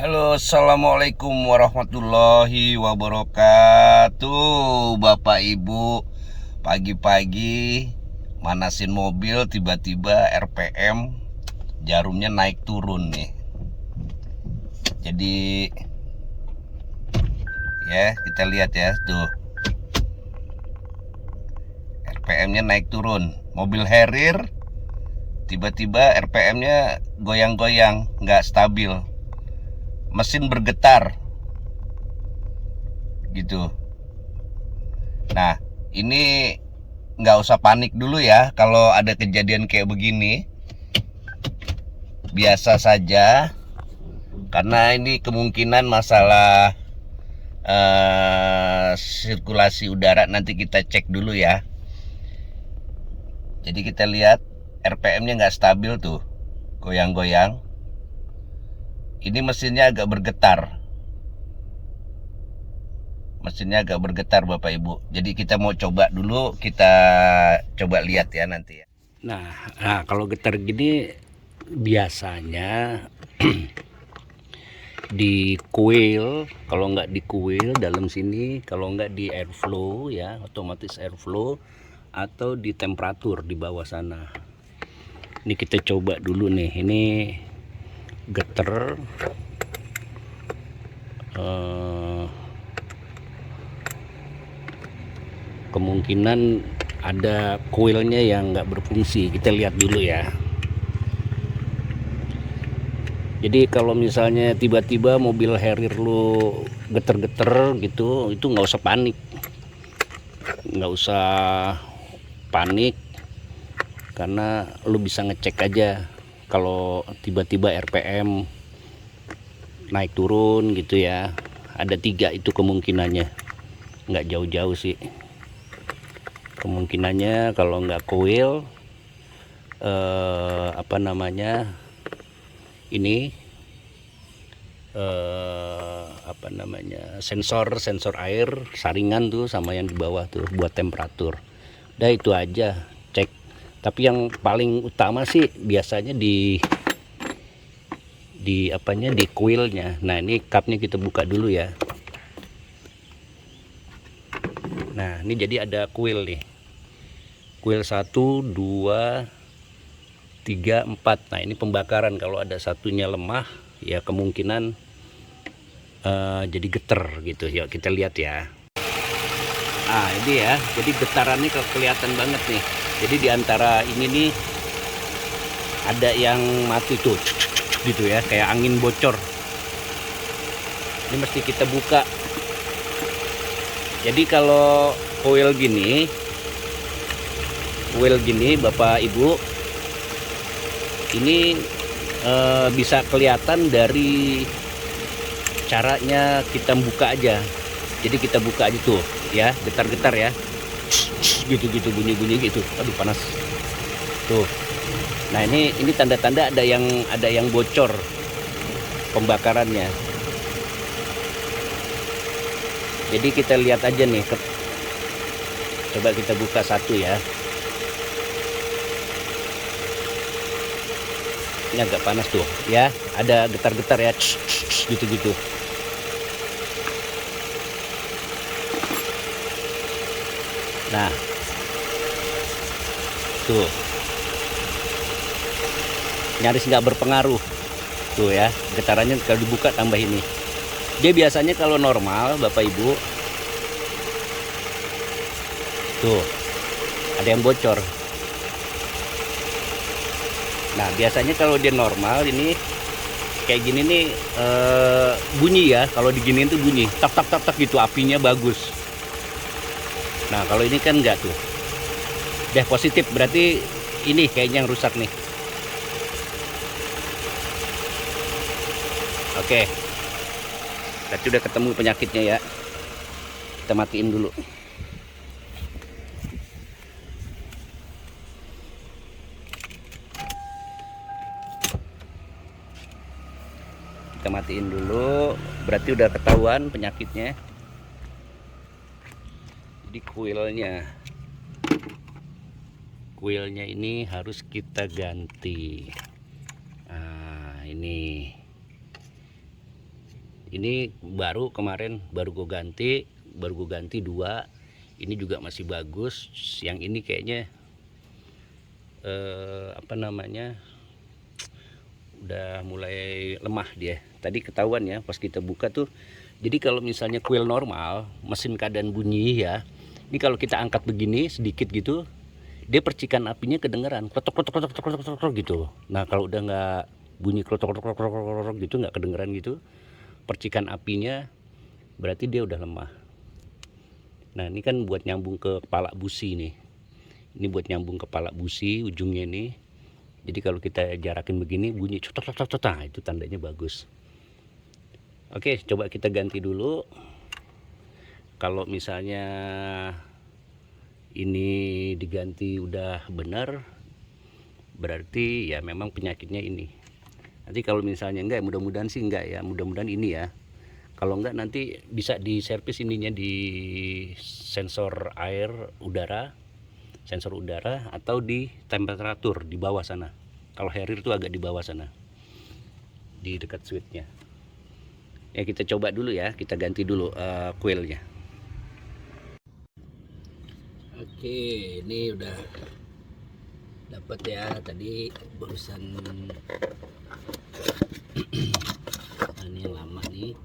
Halo, assalamualaikum warahmatullahi wabarakatuh. Bapak Ibu, pagi-pagi manasin mobil, tiba-tiba RPM jarumnya naik turun nih. Jadi ya kita lihat ya tuh, RPM-nya naik turun. Mobil Harrier tiba-tiba RPM-nya goyang-goyang, nggak stabil. Mesin bergetar gitu. Nah, ini nggak usah panik dulu ya kalau ada kejadian kayak begini. Biasa saja, karena ini kemungkinan masalah sirkulasi udara. Nanti kita cek dulu ya. Jadi kita lihat RPM-nya nggak stabil tuh, goyang-goyang. Ini mesinnya agak bergetar. Mesinnya agak bergetar Bapak Ibu. Jadi kita mau coba dulu, kita coba lihat ya nanti ya. Nah, kalau getar gini biasanya di coil, kalau nggak di coil dalam sini, kalau nggak di airflow ya, otomatis airflow, atau di temperatur di bawah sana. Ini kita coba dulu nih, ini getar, kemungkinan ada coilnya yang nggak berfungsi. Kita lihat dulu ya. Jadi kalau misalnya tiba-tiba mobil Harrier lu geter-geter gitu, itu nggak usah panik, karena lu bisa ngecek aja. Kalau tiba-tiba RPM naik turun gitu ya, ada 3 itu kemungkinannya, nggak jauh-jauh sih kemungkinannya. Kalau nggak coil, ini sensor air saringan tuh sama yang di bawah tuh buat temperatur. Udah itu aja cek. Tapi yang paling utama sih biasanya di coilnya. Nah, ini cupnya kita buka dulu ya. Nah, ini jadi ada coil nih. Coil 1, 2, 3, 4. Nah, ini pembakaran. Kalau ada satunya lemah ya kemungkinan jadi getar gitu. Yuk kita lihat ya. Nah, ini ya, jadi getarannya kelihatan banget nih. Jadi diantara ini nih ada yang mati tuh gitu ya, kayak angin bocor. Ini mesti kita buka. Jadi kalau coil gini Bapak Ibu, ini bisa kelihatan dari caranya kita buka aja. Jadi kita buka aja tuh ya, getar-getar ya, gitu bunyi gitu. Aduh panas tuh. Nah, ini tanda-tanda ada yang bocor pembakarannya. Jadi kita lihat aja nih, coba kita buka satu ya. Ini agak panas tuh ya, ada getar-getar ya, gitu. Nah, tuh nyaris nggak berpengaruh tuh ya, getarannya kalau dibuka tambah ini. Dia biasanya kalau normal Bapak Ibu tuh ada yang bocor. Nah, biasanya kalau dia normal ini kayak gini nih, bunyi ya. Kalau diginiin tuh bunyi tak gitu, apinya bagus. Nah, kalau ini kan enggak tuh. Udah positif, berarti ini kayaknya yang rusak nih. Oke. Berarti udah ketemu penyakitnya ya. Kita matiin dulu. Kita matiin dulu, berarti udah ketahuan penyakitnya. Jadi kuilnya ini harus kita ganti. Nah, ini Ini kemarin baru gue ganti dua. Ini juga masih bagus. Yang ini kayaknya apa namanya, udah mulai lemah dia. Tadi ketahuan ya pas kita buka tuh. Jadi kalau misalnya kuil normal, mesin keadaan bunyi ya. Ini kalau kita angkat begini sedikit gitu, dia percikan apinya kedengeran, klotok klotok klotok klotok klotok gitu. Nah kalau udah nggak bunyi klotok klotok klotok klotok gitu, nggak kedengeran gitu, percikan apinya berarti dia udah lemah. Nah ini kan buat nyambung ke kepala busi nih. Ini buat nyambung kepala busi ujungnya nih. Jadi kalau kita jarakin begini bunyi cotot cotot cotot, nah, itu tandanya bagus. Oke, coba kita ganti dulu. Kalau misalnya ini diganti udah benar, berarti ya memang penyakitnya ini. Nanti kalau misalnya enggak, mudah-mudahan sih enggak ya, mudah-mudahan ini ya. Kalau enggak nanti bisa diservis ininya di sensor udara atau di temperatur di bawah sana. Kalau Harrier itu agak di bawah sana, di dekat switchnya. Ya kita coba dulu ya, kita ganti dulu coilnya. Oke, ini udah dapat ya, tadi barusan. Ini yang lama nih.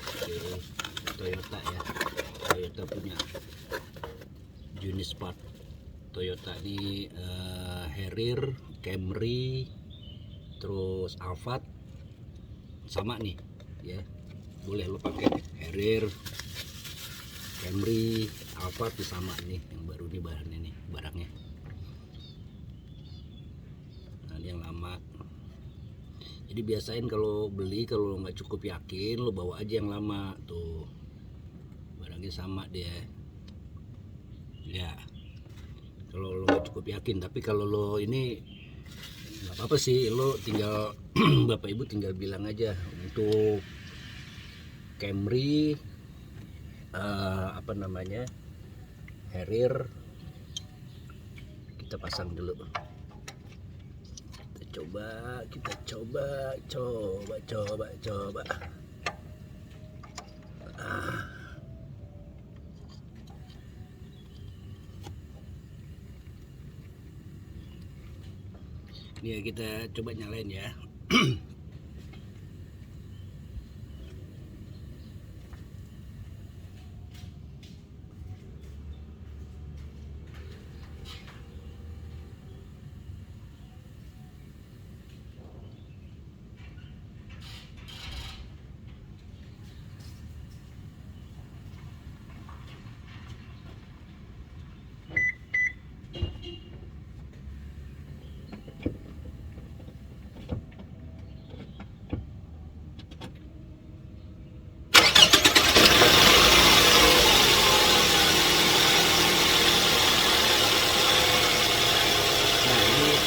Oke, Toyota ya, Toyota punya jenis part Toyota ini, Harrier, Camry, terus Alphard sama nih ya, boleh lo pakai Harrier, Camry, Alphard sama nih yang baru nih bahannya nih, barangnya. Nah ini yang lama. Jadi biasain kalau beli, kalau nggak cukup yakin lo bawa aja yang lama tuh, barangnya sama dia ya. Kalau lo nggak cukup yakin, tapi kalau lo ini nggak apa-apa sih, lo tinggal bapak ibu tinggal bilang aja untuk Camry, apa namanya, Harrier, kita pasang dulu. Kita coba. Ini ya, kita coba nyalain ya.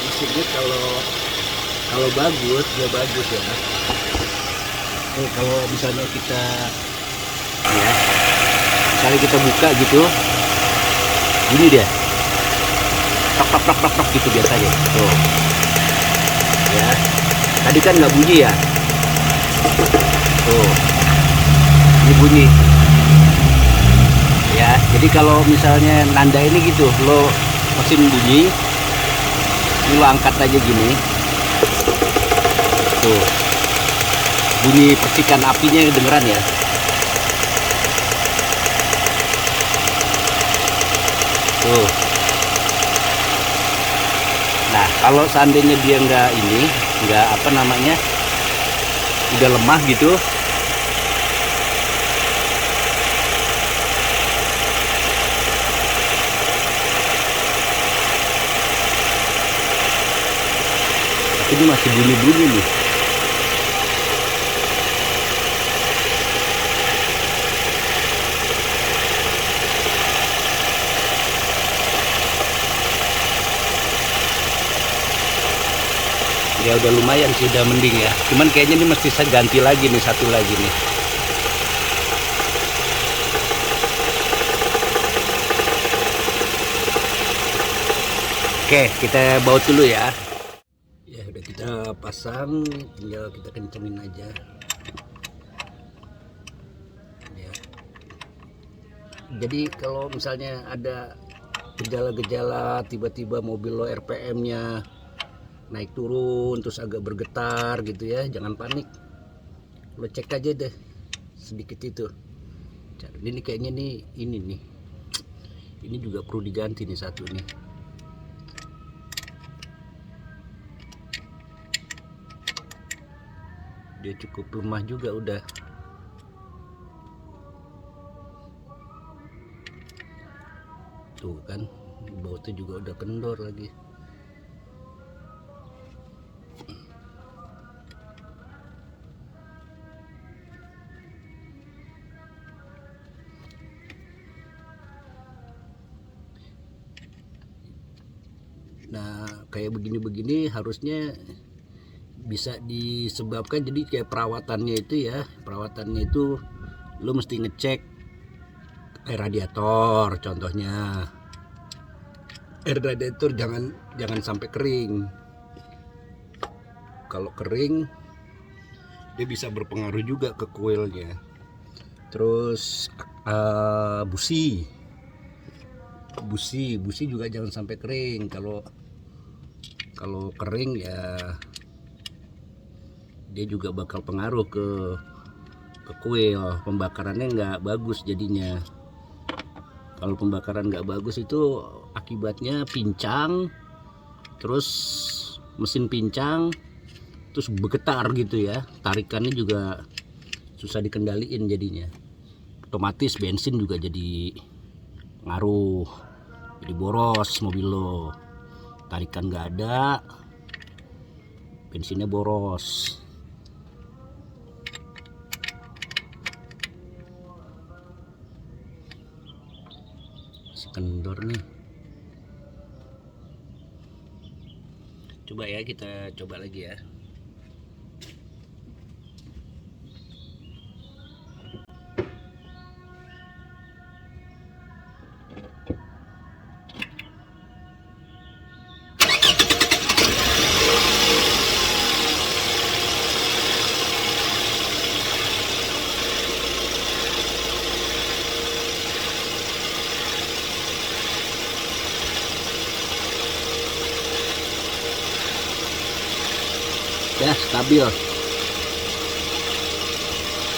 Mesinnya kalau bagus, dia bagus ya. Kalau misalnya kita ya, misalnya kita buka gitu, bunyi dia, tok gitu biasanya. Tuh, ya. Tadi kan nggak bunyi ya. Tuh, ini bunyi. Ya, jadi kalau misalnya nanda ini gitu, lo mesin bunyi. Ini lo angkat aja gini, tuh bunyi percikan apinya kedengeran ya. Tuh. Nah kalau seandainya dia nggak apa namanya, udah lemah gitu, ini masih bunyi-bunyi nih. Ya udah lumayan sih, udah mending ya. Cuman kayaknya ini mesti saya ganti lagi nih, satu lagi nih. Oke, kita baut dulu ya. Ya udah kita udah pasang, tinggal kita kencengin aja ya. Jadi kalau misalnya ada gejala-gejala tiba-tiba mobil lo RPM-nya naik turun terus agak bergetar gitu ya, jangan panik, lo cek aja deh sedikit itu. Ini kayaknya nih, ini juga perlu diganti nih satu nih. Dia cukup lemah juga udah. Tuh kan, bautnya juga udah kendor lagi. Nah, kayak begini-begini harusnya bisa disebabkan, jadi kayak perawatannya itu ya, perawatannya itu lo mesti ngecek air radiator contohnya. Air radiator jangan sampai kering. Kalau kering dia bisa berpengaruh juga ke coilnya. Terus busi juga jangan sampai kering. Kalau kering ya dia juga bakal pengaruh ke coil, pembakarannya nggak bagus jadinya. Kalau pembakaran nggak bagus itu akibatnya pincang, terus mesin pincang, terus bergetar gitu ya, tarikannya juga susah dikendaliin jadinya. Otomatis bensin juga jadi ngaruh, jadi boros mobil lo. Tarikan nggak ada, bensinnya boros. Kendor nih. Coba ya, kita coba lagi ya. Ya, stabil.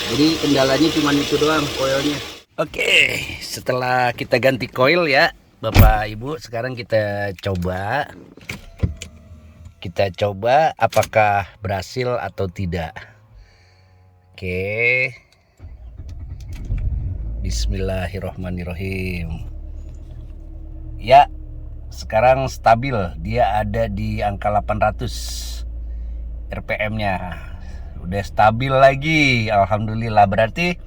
Jadi kendalanya cuma itu doang, coilnya. Oke, setelah kita ganti coil ya Bapak Ibu, sekarang kita coba apakah berhasil atau tidak. Oke, bismillahirrohmanirrohim. Ya, sekarang stabil, dia ada di angka 800 RPM-nya, udah stabil lagi, alhamdulillah. Berarti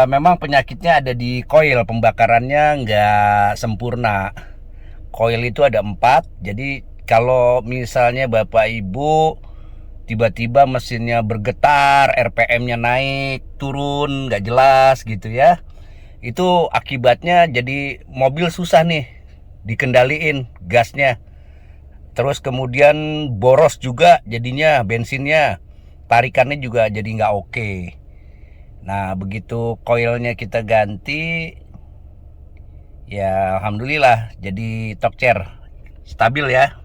memang penyakitnya ada di coil, pembakarannya nggak sempurna. Coil itu ada 4, jadi kalau misalnya Bapak Ibu tiba-tiba mesinnya bergetar, RPM-nya naik turun nggak jelas gitu ya, itu akibatnya jadi mobil susah nih dikendaliin gasnya. Terus kemudian boros juga jadinya bensinnya, tarikannya juga jadi nggak oke. Nah, begitu coilnya kita ganti, ya alhamdulillah jadi Tokcer stabil ya.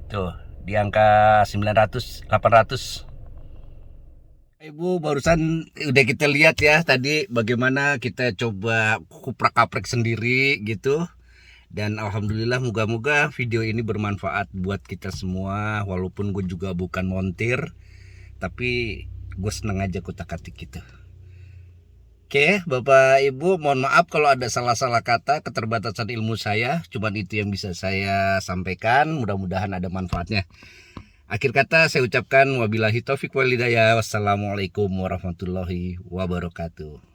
Tuh di angka 900 800. Ibu, barusan udah kita lihat ya tadi bagaimana kita coba kuprak-kaprek sendiri gitu. Dan alhamdulillah, moga-moga video ini bermanfaat buat kita semua. Walaupun gue juga bukan montir, tapi gue seneng aja kutak-katik gitu. Oke, Bapak Ibu, mohon maaf kalau ada salah-salah kata, keterbatasan ilmu saya. Cuman itu yang bisa saya sampaikan, mudah-mudahan ada manfaatnya. Akhir kata saya ucapkan wabillahi taufiq wal hidayah. Wassalamualaikum warahmatullahi wabarakatuh.